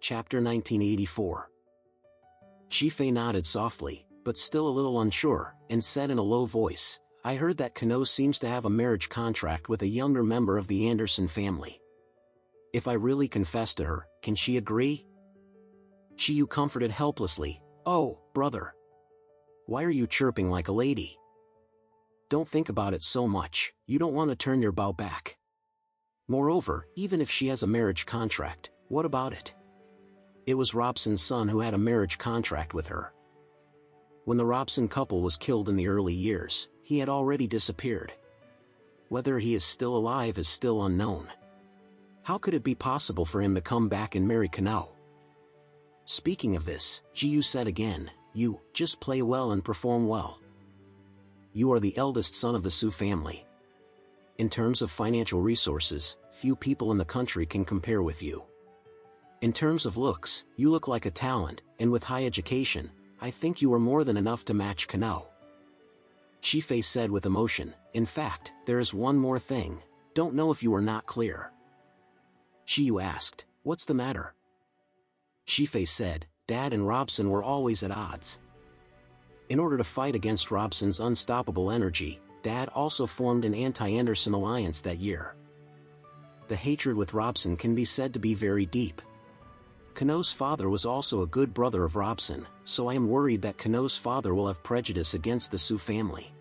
Chapter 1984. Shifei nodded softly, but still a little unsure, and said in a low voice, I heard that Kano seems to have a marriage contract with a younger member of the Anderson family. If I really confess to her, can she agree? Shiyu comforted helplessly, Oh, brother. Why are you chirping like a lady? Don't think about it so much, you don't want to turn your bow back. Moreover, even if she has a marriage contract, what about it? It was Robson's son who had a marriage contract with her. When the Robson couple was killed in the early years, he had already disappeared. Whether he is still alive is still unknown. How could it be possible for him to come back and marry Kano? Speaking of this, Jiyu said again, You just play well and perform well. You are the eldest son of the Su family. In terms of financial resources, few people in the country can compare with you. In terms of looks, you look like a talent, and with high education, I think you are more than enough to match Kano. Shifei said with emotion, In fact, there is one more thing, don't know if you are not clear. Shiyu asked, What's the matter? Shifei said, Dad and Robson were always at odds. In order to fight against Robson's unstoppable energy, Dad also formed an anti-Anderson alliance that year. The hatred with Robson can be said to be very deep. Kano's father was also a good brother of Robson, so I am worried that Kano's father will have prejudice against the Su family.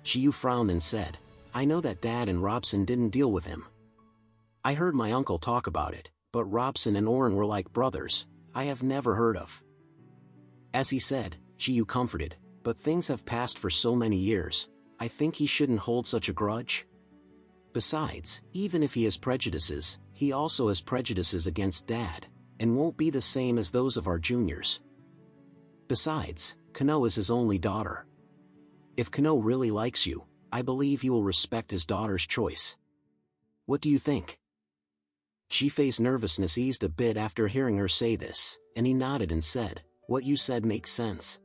Shiyu frowned and said, I know that Dad and Robson didn't deal with him. I heard my uncle talk about it, but Robson and Oren were like brothers, I have never heard of. As he said, Shiyu comforted, but things have passed for so many years, I think he shouldn't hold such a grudge. Besides, even if he has prejudices, he also has prejudices against Dad, and won't be the same as those of our juniors. Besides, Kano is his only daughter. If Kano really likes you, I believe he will respect his daughter's choice. What do you think? Shifei's nervousness eased a bit after hearing her say this, and he nodded and said, What you said makes sense.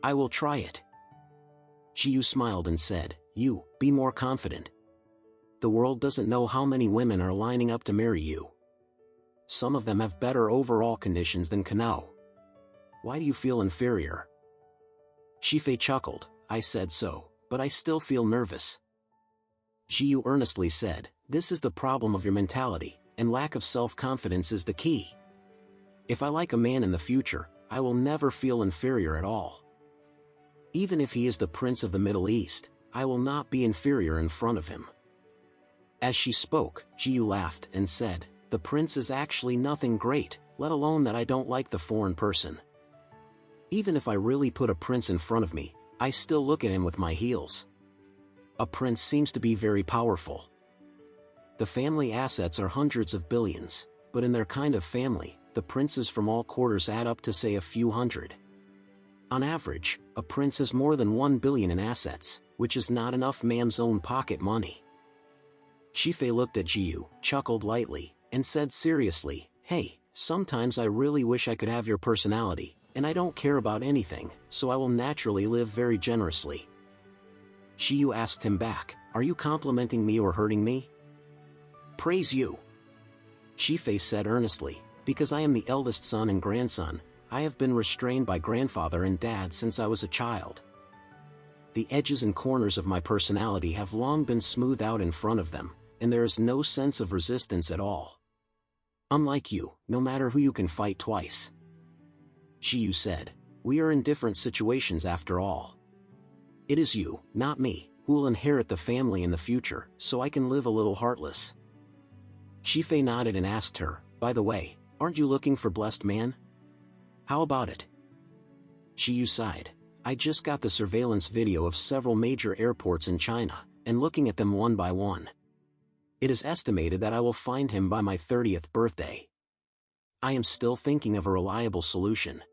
I will try it. Shiyu smiled and said, You, be more confident. The world doesn't know how many women are lining up to marry you. Some of them have better overall conditions than Kano. Why do you feel inferior? Shifei chuckled, I said so, but I still feel nervous. Shiyu earnestly said, This is the problem of your mentality, and lack of self-confidence is the key. If I like a man in the future, I will never feel inferior at all. Even if he is the prince of the Middle East, I will not be inferior in front of him. As she spoke, Shiyu laughed and said, The prince is actually nothing great, let alone that I don't like the foreign person. Even if I really put a prince in front of me, I still look at him with my heels. A prince seems to be very powerful. The family assets are hundreds of billions, but in their kind of family, the princes from all quarters add up to say a few hundred. On average, a prince has more than 1 billion in assets, which is not enough man's own pocket money. Shifei looked at Jiyu, chuckled lightly, and said seriously, Hey, sometimes I really wish I could have your personality, and I don't care about anything, so I will naturally live very generously. Shiyu asked him back, Are you complimenting me or hurting me? Praise you. Shifei said earnestly, Because I am the eldest son and grandson, I have been restrained by grandfather and dad since I was a child. The edges and corners of my personality have long been smoothed out in front of them, and there is no sense of resistance at all. Unlike you, no matter who you can fight twice. Shiyu said, We are in different situations after all. It is you, not me, who will inherit the family in the future, so I can live a little heartless. Shifei nodded and asked her, By the way, aren't you looking for blessed man? How about it? Shiyu sighed, I just got the surveillance video of several major airports in China, and looking at them one by one. It is estimated that I will find him by my 30th birthday. I am still thinking of a reliable solution,